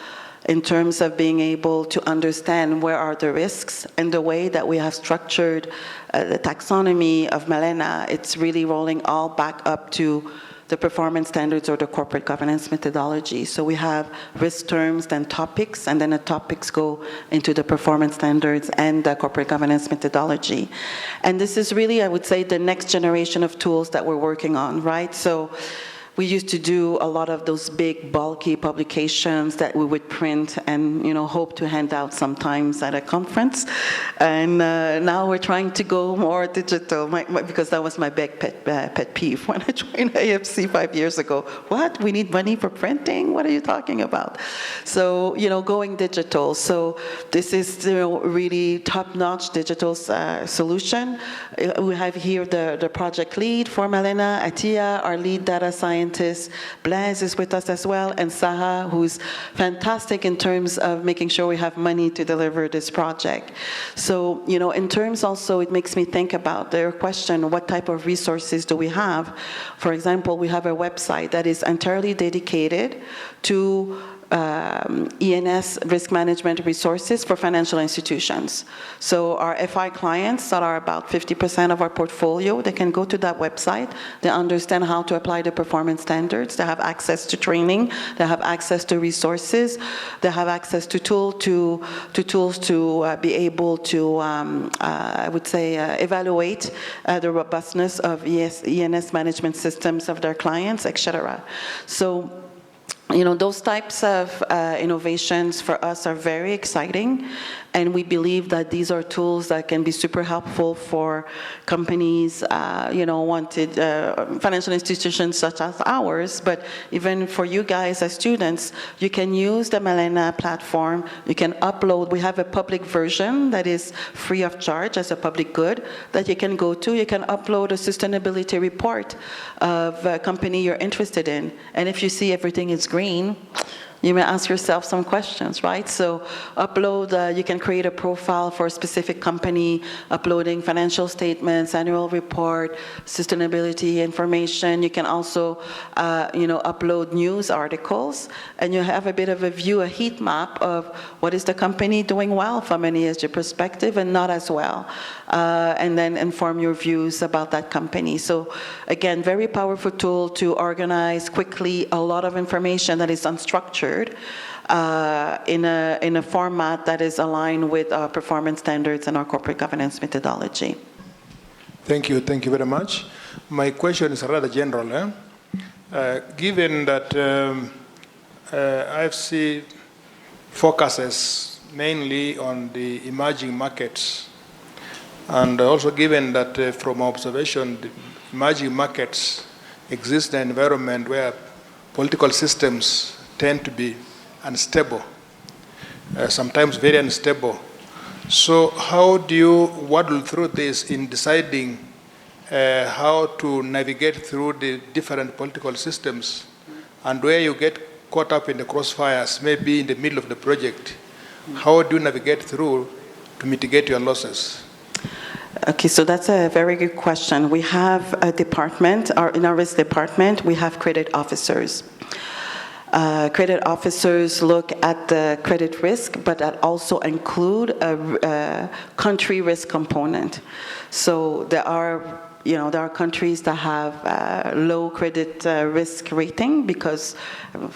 in terms of being able to understand where are the risks, and the way that we have structured the taxonomy of Malena, it's really rolling all back up to the performance standards or the corporate governance methodology. So we have risk terms, then topics, and then the topics go into the performance standards and the corporate governance methodology. And this is really, I would say, the next generation of tools that we're working on, right? So we used to do a lot of those big, bulky publications that we would print and, hope to hand out sometimes at a conference. And now we're trying to go more digital, because that was my big pet peeve when I joined IFC 5 years ago. What? We need money for printing? What are you talking about? So, going digital. So this is, really top-notch digital solution. We have here the project lead for Malena, Atia, our lead data scientist. Blaise is with us as well, and Saha, who's fantastic in terms of making sure we have money to deliver this project. So, in terms also, it makes me think about their question, what type of resources do we have? For example, we have a website that is entirely dedicated to ENS risk management resources for financial institutions. So our FI clients that are about 50% of our portfolio, they can go to that website. They understand how to apply the performance standards. They have access to training. They have access to resources. They have access to tools to be able to, I would say, evaluate the robustness of ENS management systems of their clients, etc. So, those types of innovations for us are very exciting, and we believe that these are tools that can be super helpful for companies, financial institutions such as ours, but even for you guys as students, you can use the Malena platform. You can upload. We have a public version that is free of charge as a public good that you can go to. You can upload a sustainability report of a company you're interested in, and if you see everything is green, you may ask yourself some questions, right? So you can create a profile for a specific company, uploading financial statements, annual report, sustainability information. You can also, upload news articles, and you have a bit of a view, a heat map of what is the company doing well from an ESG perspective and not as well, and then inform your views about that company. So again, very powerful tool to organize quickly a lot of information that is unstructured in a format that is aligned with our performance standards and our corporate governance methodology. Thank you very much. My question is rather general. Given that IFC focuses mainly on the emerging markets, and also given that from observation, the emerging markets exist in an environment where political systems tend to be unstable, sometimes very unstable. So how do you waddle through this in deciding how to navigate through the different political systems, and where you get caught up in the crossfires, maybe in the middle of the project, how do you navigate through to mitigate your losses? Okay, so that's a very good question. We have a department, in our risk department, we have credit officers. Credit officers look at the credit risk, but that also include a country risk component. So there are countries that have low credit risk rating because,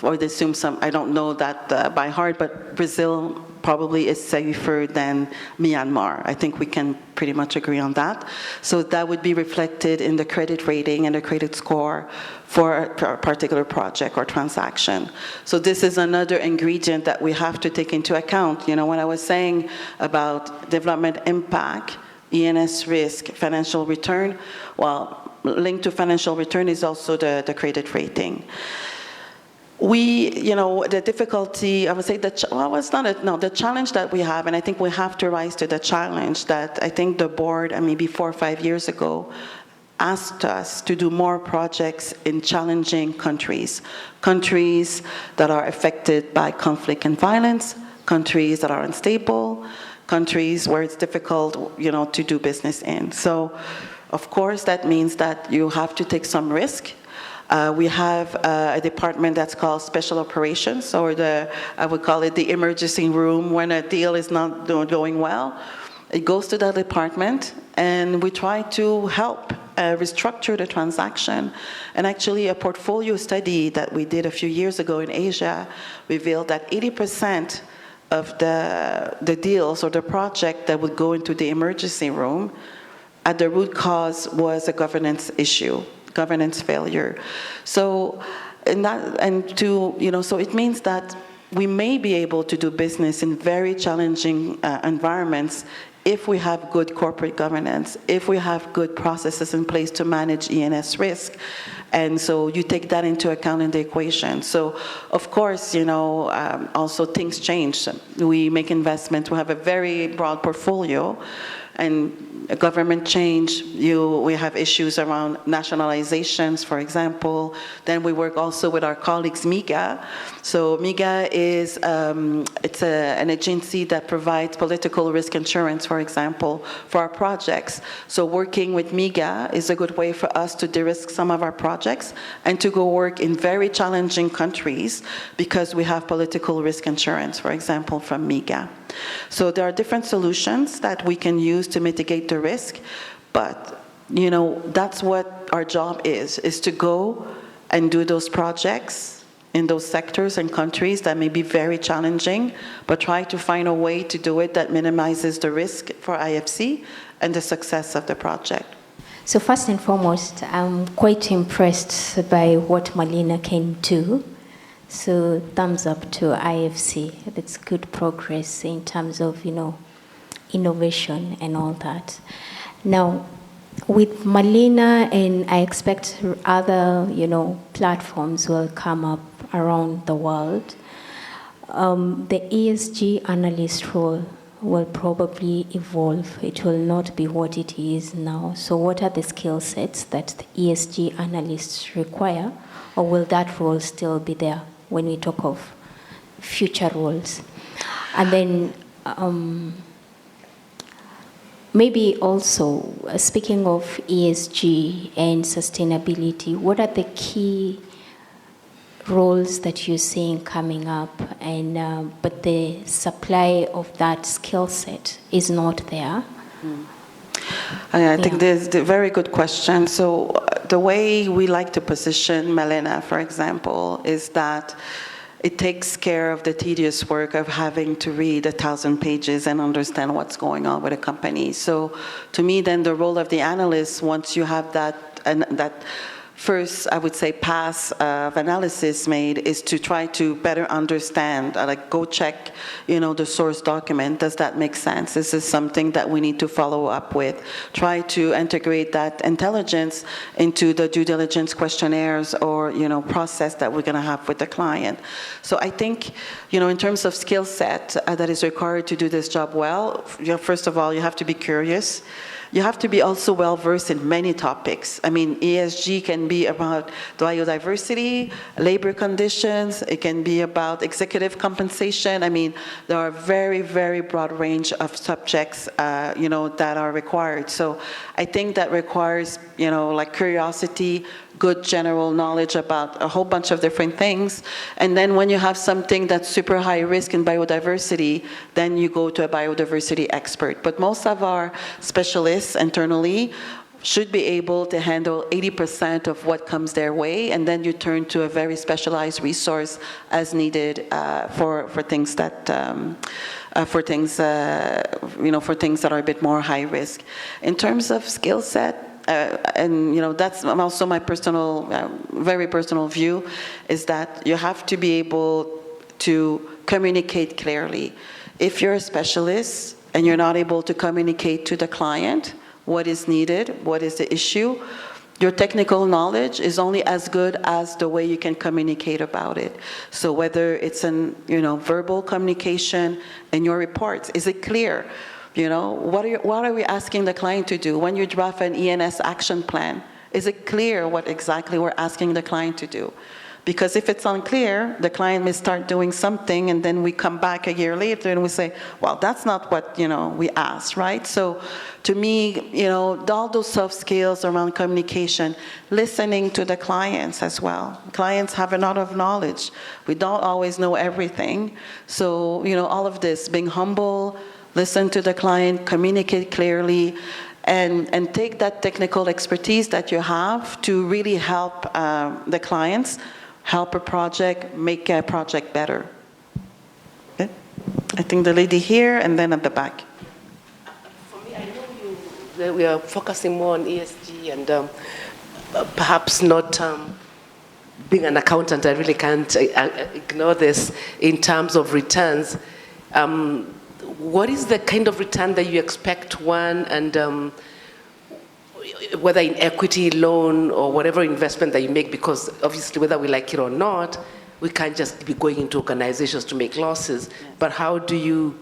or they assume I don't know that by heart, but Brazil probably is safer than Myanmar. I think we can pretty much agree on that. So that would be reflected in the credit rating and the credit score for a particular project or transaction. So this is another ingredient that we have to take into account. When I was saying about development impact, ENS risk, financial return, well, linked to financial return is also the credit rating. The difficulty, I would say, the challenge that we have, and I think we have to rise to the challenge that I think the board, maybe 4 or 5 years ago, asked us to do more projects in challenging countries that are affected by conflict and violence, countries that are unstable, countries where it's difficult, to do business in. So, of course, that means that you have to take some risk. We have a department that's called Special Operations, or I would call it the emergency room when a deal is not going well. It goes to that department, and we try to help restructure the transaction. And actually, a portfolio study that we did a few years ago in Asia revealed that 80% of the deals or the project that would go into the emergency room, at the root cause was a governance issue. governance failure. So, so it means that we may be able to do business in very challenging environments if we have good corporate governance, if we have good processes in place to manage E&S risk. And so you take that into account in the equation. So, of course, also things change. We make investments. We have a very broad portfolio. And government change, we have issues around nationalizations, for example. Then we work also with our colleagues, MIGA. So MIGA is an agency that provides political risk insurance, for example, for our projects. So working with MIGA is a good way for us to de-risk some of our projects and to go work in very challenging countries because we have political risk insurance, for example, from MIGA. So there are different solutions that we can use to mitigate the risk, but that's what our job is to go and do those projects in those sectors and countries that may be very challenging, but try to find a way to do it that minimizes the risk for IFC and the success of the project. So first and foremost, I'm quite impressed by what Malina can do. So thumbs up to IFC. That's good progress in terms of, innovation and all that. Now, with Malina, and I expect other, platforms will come up around the world, the ESG analyst role will probably evolve. It will not be what it is now. So what are the skill sets that the ESG analysts require, or will that role still be there when we talk of future roles? And then maybe also, speaking of ESG and sustainability, what are the key roles that you're seeing coming up, and but the supply of that skill set is not there? I think there's a very good question. So the way we like to position Malina, for example, is that it takes care of the tedious work of having to read 1,000 pages and understand what's going on with a company. So to me, then the role of the analyst, once you have that first, I would say, pass of analysis made, is to try to better understand, go check, the source document. Does that make sense? This is something that we need to follow up with. Try to integrate that intelligence into the due diligence questionnaires or, process that we're going to have with the client. So I think, in terms of skill set that is required to do this job well, first of all, you have to be curious. You have to be also well-versed in many topics. I mean, ESG can be about biodiversity, labor conditions. It can be about executive compensation. I mean, there are very, very broad range of subjects, that are required. So I think that requires, curiosity, good general knowledge about a whole bunch of different things. And then when you have something that's super high risk in biodiversity, then you go to a biodiversity expert. But most of our specialists internally should be able to handle 80% of what comes their way, and then you turn to a very specialized resource as needed for things that for things that are a bit more high risk. In terms of skill set, and that's also my personal, very personal view, is that you have to be able to communicate clearly. If you're a specialist and you're not able to communicate to the client what is needed, what is the issue, your technical knowledge is only as good as the way you can communicate about it. So whether it's an verbal communication in your reports, is it clear? What are we asking the client to do? When you draft an E&S action plan, is it clear what exactly we're asking the client to do? Because if it's unclear, the client may start doing something, and then we come back a year later and we say, well, that's not what, we asked, right? So to me, all those soft skills around communication, listening to the clients as well. Clients have a lot of knowledge. We don't always know everything. So, all of this, being humble, listen to the client, communicate clearly, and take that technical expertise that you have to really help the clients, help a project, make a project better. Okay? I think the lady here and then at the back. For me, I know we are focusing more on ESG, and perhaps not being an accountant, I really can't ignore this in terms of returns. What is the kind of return that you expect, one, and whether in equity, loan, or whatever investment that you make, because obviously whether we like it or not, we can't just be going into organizations to make losses, but how do you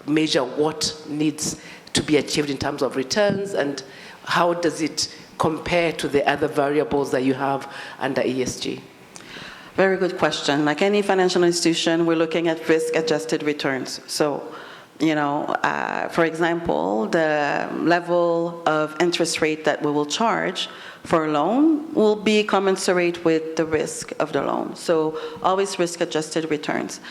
measure what needs to be achieved in terms of returns, and how does it compare to the other variables that you have under ESG? Very good question. Like any financial institution, we're looking at risk-adjusted returns. So, for example, the level of interest rate that we will charge for a loan will be commensurate with the risk of the loan. So always risk-adjusted returns.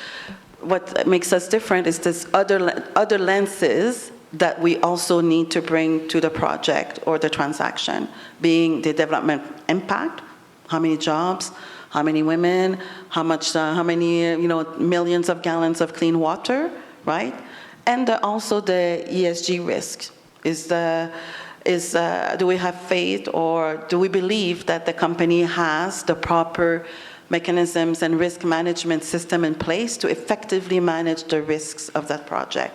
What makes us different is this other lenses that we also need to bring to the project or the transaction, being the development impact, how many jobs, how many women, how many millions of gallons of clean water, right? And also the ESG risk. Do we have faith, or do we believe that the company has the proper mechanisms and risk management system in place to effectively manage the risks of that project?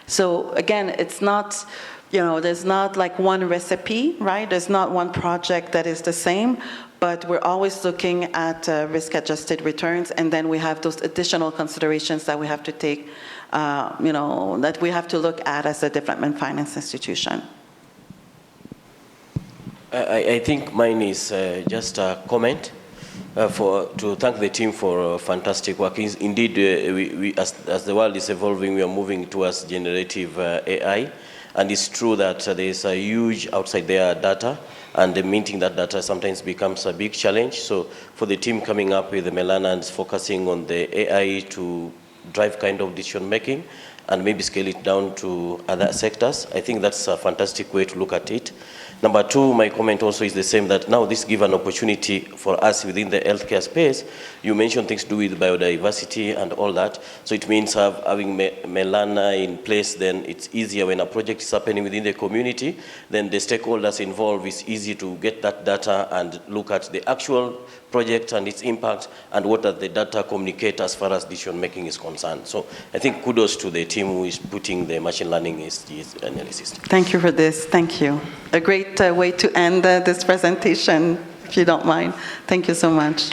So again, it's not, there's not like one recipe, right? There's not one project that is the same, but we're always looking at risk-adjusted returns, and then we have those additional considerations that we have to take, that we have to look at as a development finance institution. I think mine is just a comment to thank the team for fantastic work. Indeed, as the world is evolving, we are moving towards generative AI, and it's true that there is a huge outside there data, and minting that data sometimes becomes a big challenge. So for the team coming up with the Melana and focusing on the AI to drive kind of decision making and maybe scale it down to other sectors, I think that's a fantastic way to look at it. Number two, my comment also is the same, that now this gives an opportunity for us within the healthcare space. You mentioned things to do with biodiversity and all that. So it means having Melana in place, then it's easier when a project is happening within the community, then the stakeholders involved, is easy to get that data and look at the actual project and its impact and what does the data communicate as far as decision making is concerned. So I think kudos to the team who is putting the machine learning ESG analysis. Thank you for this. Thank you. A great way to end this presentation, if you don't mind. Thank you so much.